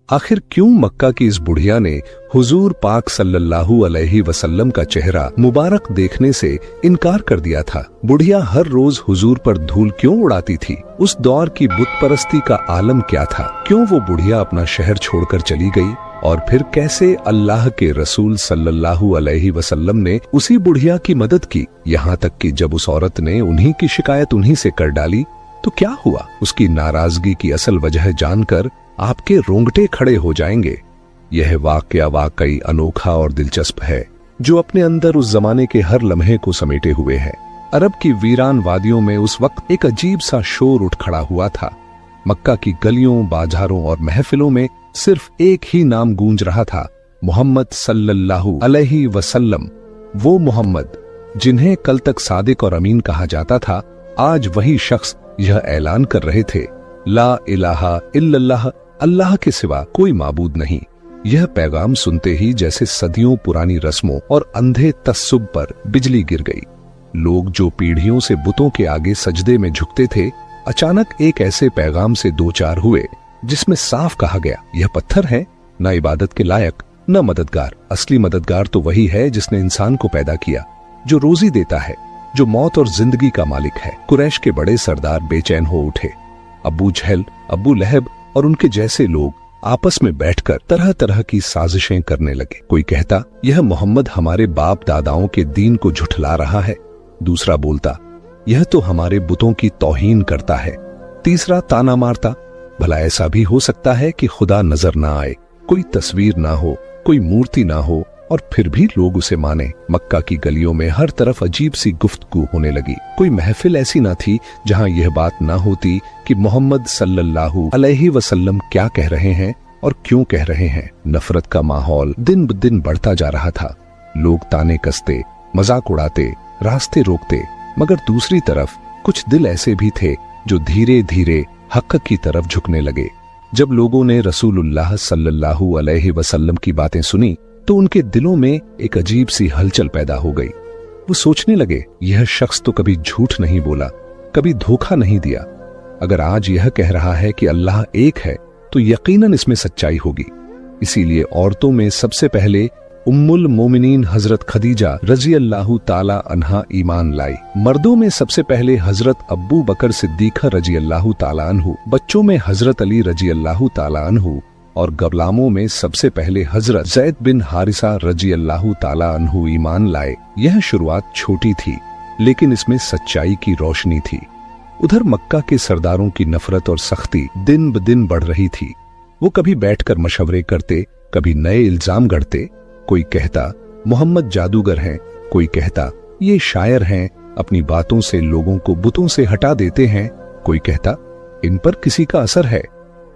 आखिर क्यों मक्का की इस बुढ़िया ने हुजूर पाक सल्लल्लाहु अलैहि वसल्लम का चेहरा मुबारक देखने से इनकार कर दिया था? बुढ़िया हर रोज हुजूर पर धूल क्यों उड़ाती थी? उस दौर की बुत परस्ती का आलम क्या था? क्यों वो बुढ़िया अपना शहर छोड़कर चली गई? और फिर कैसे अल्लाह के रसूल सल्लल्लाहु अलैहि वसल्लम ने उसी बुढ़िया की मदद की? यहाँ तक कि जब उस औरत ने उन्हीं की शिकायत उन्हीं से कर डाली तो क्या हुआ? उसकी नाराजगी की असल वजह जानकर आपके रोंगटे खड़े हो जाएंगे। यह वाकया वाकई अनोखा और दिलचस्प है, जो अपने अंदर उस जमाने के हर लम्हे को समेटे हुए है। अरब की वीरान वादियों में उस वक्त एक अजीब सा शोर उठ खड़ा हुआ था। मक्का की गलियों, बाजारों और महफिलों में सिर्फ एक ही नाम गूंज रहा था, मोहम्मद सल्लल्लाहु अलैहि वसल्लम। वो मोहम्मद जिन्हें कल तक सादिक और अमीन कहा जाता था, आज वही शख्स यह ऐलान कर रहे थे, ला इलाहा इल्लल्लाह, अल्लाह के सिवा कोई माबूद नहीं। यह पैगाम सुनते ही जैसे सदियों पुरानी रस्मों और अंधे तस्सुब पर बिजली गिर गई। लोग जो पीढ़ियों से बुतों के आगे सजदे में झुकते थे, अचानक एक ऐसे पैगाम से दो चार हुए जिसमें साफ कहा गया, यह पत्थर है, न इबादत के लायक न मददगार। असली मददगार तो वही है जिसने इंसान को पैदा किया, जो रोजी देता है, जो मौत और जिंदगी का मालिक है। कुरैश के बड़े सरदार बेचैन हो उठे। अबू जहल, अबू लहब और उनके जैसे लोग आपस में बैठकर तरह तरह की साजिशें करने लगे। कोई कहता, यह मोहम्मद हमारे बाप दादाओं के दीन को झुठला रहा है। दूसरा बोलता, यह तो हमारे बुतों की तौहीन करता है। तीसरा ताना मारता, भला ऐसा भी हो सकता है कि खुदा नजर ना आए, कोई तस्वीर ना हो, कोई मूर्ति ना हो, और फिर भी लोग उसे माने। मक्का की गलियों में हर तरफ अजीब सी गुफ्तगू होने लगी। कोई महफिल ऐसी ना थी जहां यह बात ना होती कि मोहम्मद सल्लल्लाहु अलैहि वसल्लम क्या कह रहे हैं और क्यों कह रहे हैं। नफरत का माहौल दिन ब दिन बढ़ता जा रहा था। लोग ताने कसते, मजाक उड़ाते, रास्ते रोकते, मगर दूसरी तरफ कुछ दिल ऐसे भी थे जो धीरे धीरे हक की तरफ झुकने लगे। जब लोगों ने रसूलुल्लाह सल्लल्लाहु अलैहि वसल्लम की बातें सुनी तो उनके दिलों में एक अजीब सी हलचल पैदा हो गई। वो सोचने लगे, यह शख्स तो कभी झूठ नहीं बोला, कभी धोखा नहीं दिया। अगर आज यह कह रहा है कि अल्लाह एक है तो यकीनन इसमें सच्चाई होगी। इसीलिए औरतों में सबसे पहले उम्मुल मोमिनीन हजरत खदीजा रजी अल्लाहु ताला अन्हा ईमान लाई। मर्दों में सबसे पहले हजरत अब्बू बकर सिद्दीक़ रजी अल्लाहु ताला अन्हु, बच्चों में हजरत अली रजी अल्लाहु ताला अन्हु और गुलामों में सबसे पहले हजरत ज़ैद बिन हारिसा रजी अल्लाहु ताला अन्हु ईमान लाए। यह शुरुआत छोटी थी, लेकिन इसमें सच्चाई की रोशनी थी। उधर मक्का के सरदारों की नफरत और सख्ती दिन ब दिन बढ़ रही थी। वो कभी बैठकर मशवरे करते, कभी नए इल्जाम गढ़ते। कोई कहता मोहम्मद जादूगर हैं, कोई कहता ये शायर हैं, अपनी बातों से लोगों को बुतों से हटा देते हैं। कोई कहता इन पर किसी का असर है।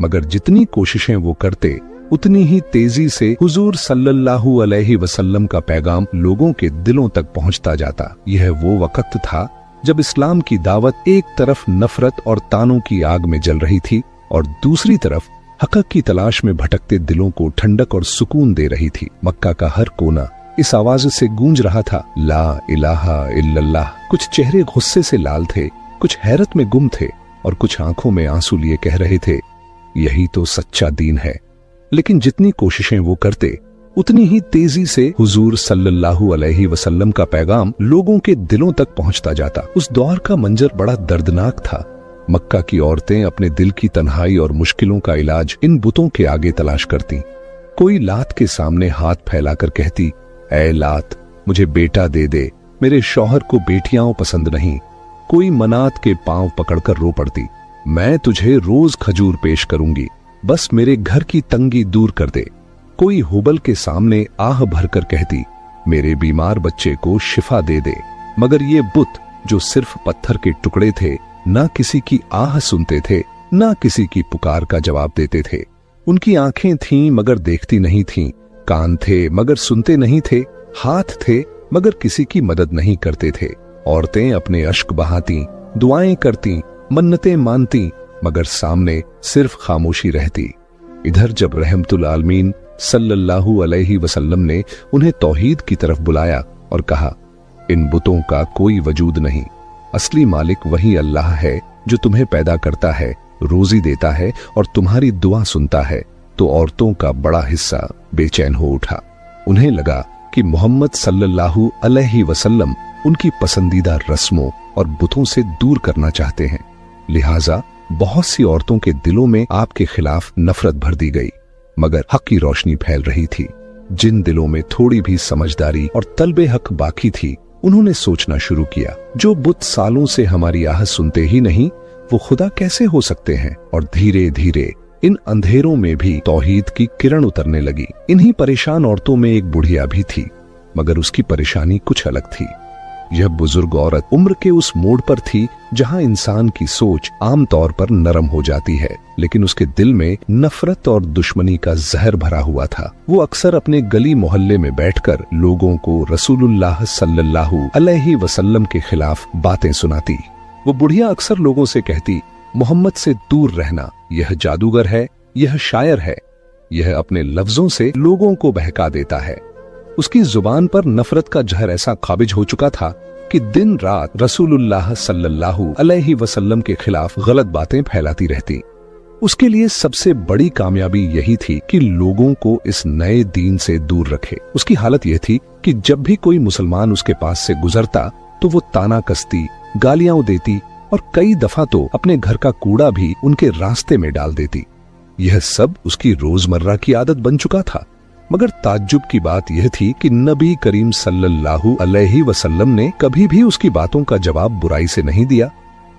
मगर जितनी कोशिशें वो करते, उतनी ही तेजी से हुजूर सल्लल्लाहु अलैहि वसल्लम का पैगाम लोगों के दिलों तक पहुंचता जाता। यह वो वक्त था जब इस्लाम की दावत एक तरफ नफरत और तानों की आग में जल रही थी और दूसरी तरफ हक़ की तलाश में भटकते दिलों को ठंडक और सुकून दे रही थी। मक्का का हर कोना इस आवाज से गूंज रहा था, ला इलाहा इल्लल्लाह। कुछ चेहरे गुस्से से लाल थे, कुछ हैरत में गुम थे और कुछ आंखों में आंसू लिए कह रहे थे, यही तो सच्चा दीन है। लेकिन जितनी कोशिशें वो करते, उतनी ही तेजी से हुजूर सल्लल्लाहु अलैहि वसल्लम का पैगाम लोगों के दिलों तक पहुंचता जाता। उस दौर का मंजर बड़ा दर्दनाक था। मक्का की औरतें अपने दिल की तन्हाई और मुश्किलों का इलाज इन बुतों के आगे तलाश करती। कोई लात के सामने हाथ फैलाकर कहती, ऐ लात, मुझे बेटा दे दे, मेरे शौहर को बेटियां पसंद नहीं। कोई मनात के पांव पकड़कर रो पड़ती, मैं तुझे रोज खजूर पेश करूंगी, बस मेरे घर की तंगी दूर कर दे। कोई हुबल के सामने आह भरकर कहती, मेरे बीमार बच्चे को शिफा दे दे। मगर ये बुत जो सिर्फ पत्थर के टुकड़े थे, ना किसी की आह सुनते थे, ना किसी की पुकार का जवाब देते थे। उनकी आंखें थीं मगर देखती नहीं थीं, कान थे मगर सुनते नहीं थे, हाथ थे मगर किसी की मदद नहीं करते थे। औरतें अपने अश्क बहाती, दुआएं करती, मन्नतें मानती, मगर सामने सिर्फ खामोशी रहती। इधर जब रहमतुल आलमीन सल्लल्लाहु अलैहि वसल्लम ने उन्हें तौहीद की तरफ बुलाया और कहा, इन बुतों का कोई वजूद नहीं, असली मालिक वही अल्लाह है जो तुम्हें पैदा करता है, रोजी देता है और तुम्हारी दुआ सुनता है। तो औरतों का बड़ा हिस्सा बेचैन हो उठा। उन्हें लगा कि मोहम्मद सल्लल्लाहु अलैहि वसल्लम उनकी पसंदीदा रस्मों और बुतों से दूर करना चाहते हैं। लिहाजा बहुत सी औरतों के दिलों में आपके खिलाफ नफरत भर दी गई। मगर हक की रोशनी फैल रही थी। जिन दिलों में थोड़ी भी समझदारी और तलबे हक बाकी थी, उन्होंने सोचना शुरू किया, जो बुत सालों से हमारी आह सुनते ही नहीं, वो खुदा कैसे हो सकते हैं। और धीरे धीरे इन अंधेरों में भी तौहीद की किरण उतरने लगी। इन्हीं परेशान औरतों में एक बुढ़िया भी थी, मगर उसकी परेशानी कुछ अलग थी। यह बुजुर्ग औरत उम्र के उस मोड़ पर थी जहां इंसान की सोच आमतौर पर नरम हो जाती है, लेकिन उसके दिल में नफरत और दुश्मनी का जहर भरा हुआ था। वो अक्सर अपने गली मोहल्ले में बैठकर लोगों को रसूलुल्लाह सल्लल्लाहु अलैहि वसल्लम के खिलाफ बातें सुनाती। वो बुढ़िया अक्सर लोगों से कहती, मोहम्मद से दूर रहना, यह जादूगर है, यह शायर है, यह अपने लफ्जों से लोगों को बहका देता है। उसकी जुबान पर नफरत का जहर ऐसा काबिज हो चुका था कि दिन रात रसूलुल्लाह सल्लल्लाहु अलैहि वसल्लम के खिलाफ गलत बातें फैलाती रहती। उसके लिए सबसे बड़ी कामयाबी यही थी कि लोगों को इस नए दीन से दूर रखे। उसकी हालत यह थी कि जब भी कोई मुसलमान उसके पास से गुजरता तो वो ताना कसती, गालियां देती और कई दफा तो अपने घर का कूड़ा भी उनके रास्ते में डाल देती। यह सब उसकी रोजमर्रा की आदत बन चुका था। मगर ताज्जुब की बात यह थी कि नबी करीम सल्लल्लाहु अलैहि वसल्लम ने कभी भी उसकी बातों का जवाब बुराई से नहीं दिया।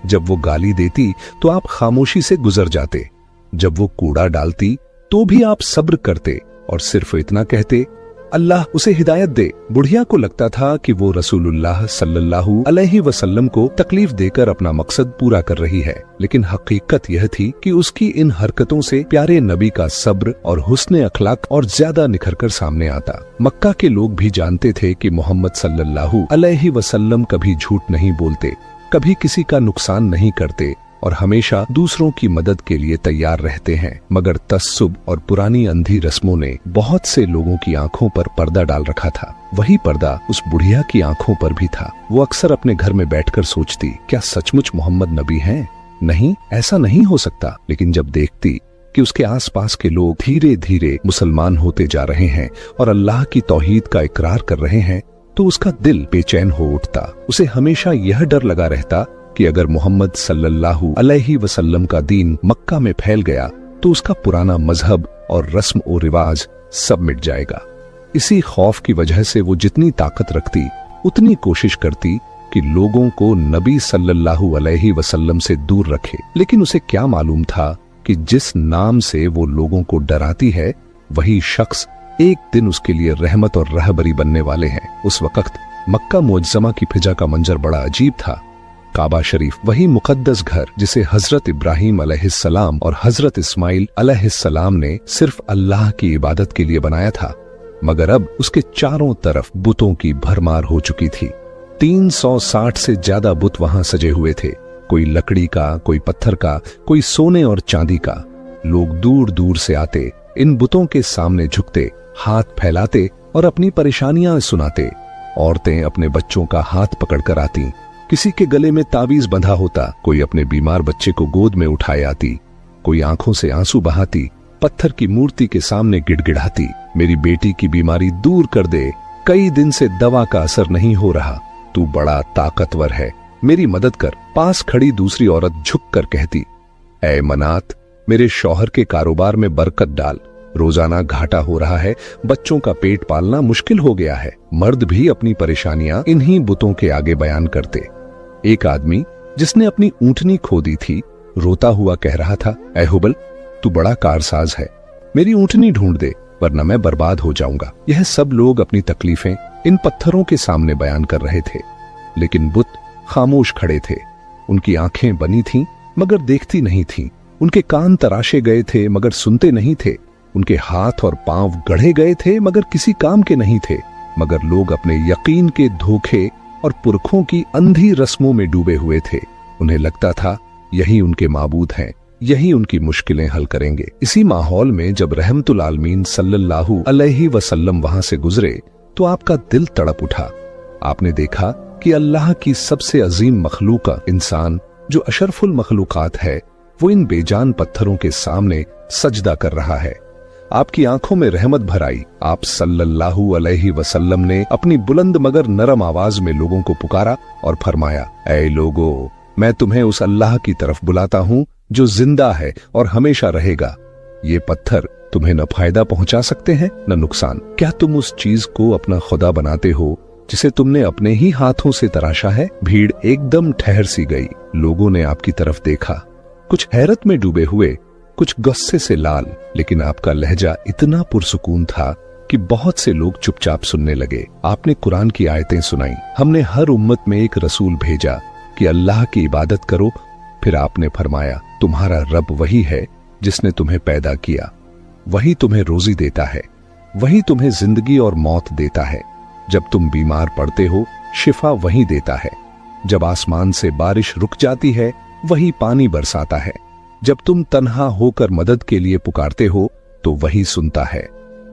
जब वो गाली देती तो आप खामोशी से गुजर जाते, जब वो कूड़ा डालती तो भी आप सब्र करते और सिर्फ इतना कहते, अल्लाह उसे हिदायत दे। बुढ़िया को लगता था कि वो रसूलुल्लाह सल्लल्लाहु अलैहि वसल्लम को तकलीफ देकर अपना मकसद पूरा कर रही है, लेकिन हकीकत यह थी कि उसकी इन हरकतों से प्यारे नबी का सब्र और हुस्न अखलाक और ज्यादा निखर कर सामने आता। मक्का के लोग भी जानते थे कि मोहम्मद सल्लल्लाहु अलैहि वसल्लम कभी झूठ नहीं बोलते, कभी किसी का नुकसान नहीं करते और हमेशा दूसरों की मदद के लिए तैयार रहते हैं। मगर तस्सुब और पुरानी अंधी रस्मों ने बहुत से लोगों की आंखों पर पर्दा डाल रखा था। वही पर्दा उस बुढ़िया की आंखों पर भी था। वो अक्सर अपने घर में बैठकर सोचती, क्या सचमुच मोहम्मद नबी हैं? नहीं, ऐसा नहीं हो सकता। लेकिन जब देखती कि उसके आसपास के लोग धीरे धीरे मुसलमान होते जा रहे हैं और अल्लाह की तौहीद का इकरार कर रहे हैं, तो उसका दिल बेचैन हो उठता। उसे हमेशा यह डर लगा रहता कि अगर मोहम्मद सल्लल्लाहु अलैहि वसल्लम का दीन मक्का में फैल गया तो उसका पुराना मजहब और रस्म और रिवाज सब मिट जाएगा। इसी खौफ की वजह से वो जितनी ताकत रखती उतनी कोशिश करती कि लोगों को नबी सल्लल्लाहु अलैहि वसल्लम से दूर रखे। लेकिन उसे क्या मालूम था कि जिस नाम से वो लोगों को डराती है, वही शख्स एक दिन उसके लिए रहमत और रहबरी बनने वाले हैं। उस वक्त मक्का मुअज्जमा की फिजा का मंजर बड़ा अजीब था। काबा शरीफ, वही मुकद्दस घर जिसे हजरत इब्राहिम अलैहिस्सलाम और हजरत इस्माइल अलैहिस्सलाम ने सिर्फ अल्लाह की इबादत के लिए बनाया था, मगर अब उसके चारों तरफ बुतों की भरमार हो चुकी थी। 360 से ज्यादा बुत वहां सजे हुए थे, कोई लकड़ी का, कोई पत्थर का, कोई सोने और चांदी का। लोग दूर दूर से आते, इन बुतों के सामने झुकते, हाथ फैलाते और अपनी परेशानियां सुनाते। औरतें अपने बच्चों का हाथ पकड़कर आती, किसी के गले में तावीज बंधा होता, कोई अपने बीमार बच्चे को गोद में उठाए आती, कोई आंखों से आंसू बहाती, पत्थर की मूर्ति के सामने गिड़गिड़ाती, मेरी बेटी की बीमारी दूर कर दे, कई दिन से दवा का असर नहीं हो रहा, तू बड़ा ताकतवर है, मेरी मदद कर। पास खड़ी दूसरी औरत झुक कर कहती, ऐ मनात, मेरे शौहर के कारोबार में बरकत डाल, रोजाना घाटा हो रहा है, बच्चों का पेट पालना मुश्किल हो गया है। मर्द भी अपनी परेशानियां इन्हीं बुतों के आगे बयान करते। एक आदमी जिसने अपनी ऊंटनी खो दी थी, रोता हुआ कह रहा था, ऐ हुबल, तू बड़ा कारसाज है, मेरी ऊंटनी ढूंढ दे वरना मैं बर्बाद हो जाऊंगा। यह सब लोग अपनी तकलीफें इन पत्थरों के सामने बयान कर रहे थे, लेकिन बुत खामोश खड़े थे। उनकी आंखें बनी थीं मगर देखती नहीं थीं, उनके कान तराशे गए थे मगर सुनते नहीं थे, उनके हाथ और पांव गढ़े गए थे मगर किसी काम के नहीं थे। मगर लोग अपने यकीन के धोखे और पुरखों की अंधी रस्मों में डूबे हुए थे। उन्हें लगता था यही उनके माबूद हैं, यही उनकी मुश्किलें हल करेंगे। इसी माहौल में जब रहमतुल आलमीन सल्लल्लाहु अलैहि वसल्लम वहां से गुजरे तो आपका दिल तड़प उठा। आपने देखा कि अल्लाह की सबसे अजीम मखलूक इंसान, जो अशरफुल मखलूकात है, वो इन बेजान पत्थरों के सामने सजदा कर रहा है। आपकी आंखों में रहमत भर आई। आप सल्लल्लाहु अलैहि वसल्लम ने अपनी बुलंद मगर नरम आवाज में लोगों को पुकारा और फरमाया, ऐ लोगो, मैं तुम्हें उस अल्लाह की तरफ बुलाता हूँ जो जिंदा है और हमेशा रहेगा। ये पत्थर तुम्हें न फायदा पहुंचा सकते हैं न नुकसान। क्या तुम उस चीज को अपना खुदा बनाते हो जिसे तुमने अपने ही हाथों से तराशा है? भीड़ एकदम ठहर सी गई। लोगों ने आपकी तरफ देखा, कुछ हैरत में डूबे हुए, कुछ गुस्से से लाल, लेकिन आपका लहजा इतना पुरसुकून था कि बहुत से लोग चुपचाप सुनने लगे। आपने कुरान की आयतें सुनाई। हमने हर उम्मत में एक रसूल भेजा कि अल्लाह की इबादत करो। फिर आपने फरमाया, तुम्हारा रब वही है जिसने तुम्हें पैदा किया, वही तुम्हें रोजी देता है, वही तुम्हें जिंदगी और मौत देता है। जब तुम बीमार पड़ते हो, शिफा वही देता है। जब आसमान से बारिश रुक जाती है, वही पानी बरसाता है। जब तुम तन्हा होकर मदद के लिए पुकारते हो, तो वही सुनता है।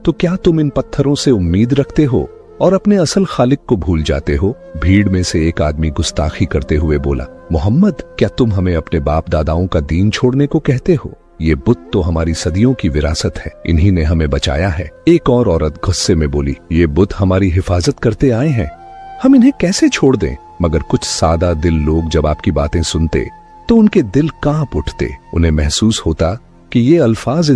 तो क्या तुम इन पत्थरों से उम्मीद रखते हो और अपने असल खालिक को भूल जाते हो? भीड़ में से एक आदमी गुस्ताखी करते हुए बोला, मोहम्मद, क्या तुम हमें अपने बाप दादाओं का दीन छोड़ने को कहते हो? ये बुत तो हमारी सदियों की विरासत है, इन्हीं ने हमें बचाया है। एक और औरत गुस्से में बोली, ये बुत हमारी हिफाजत करते आए हैं, हम इन्हें कैसे छोड़ दें? मगर कुछ सादा दिल लोग जब आपकी बातें सुनते तो उनके दिल कांप उठते। उन्हें महसूस होता कि ये अल्फाज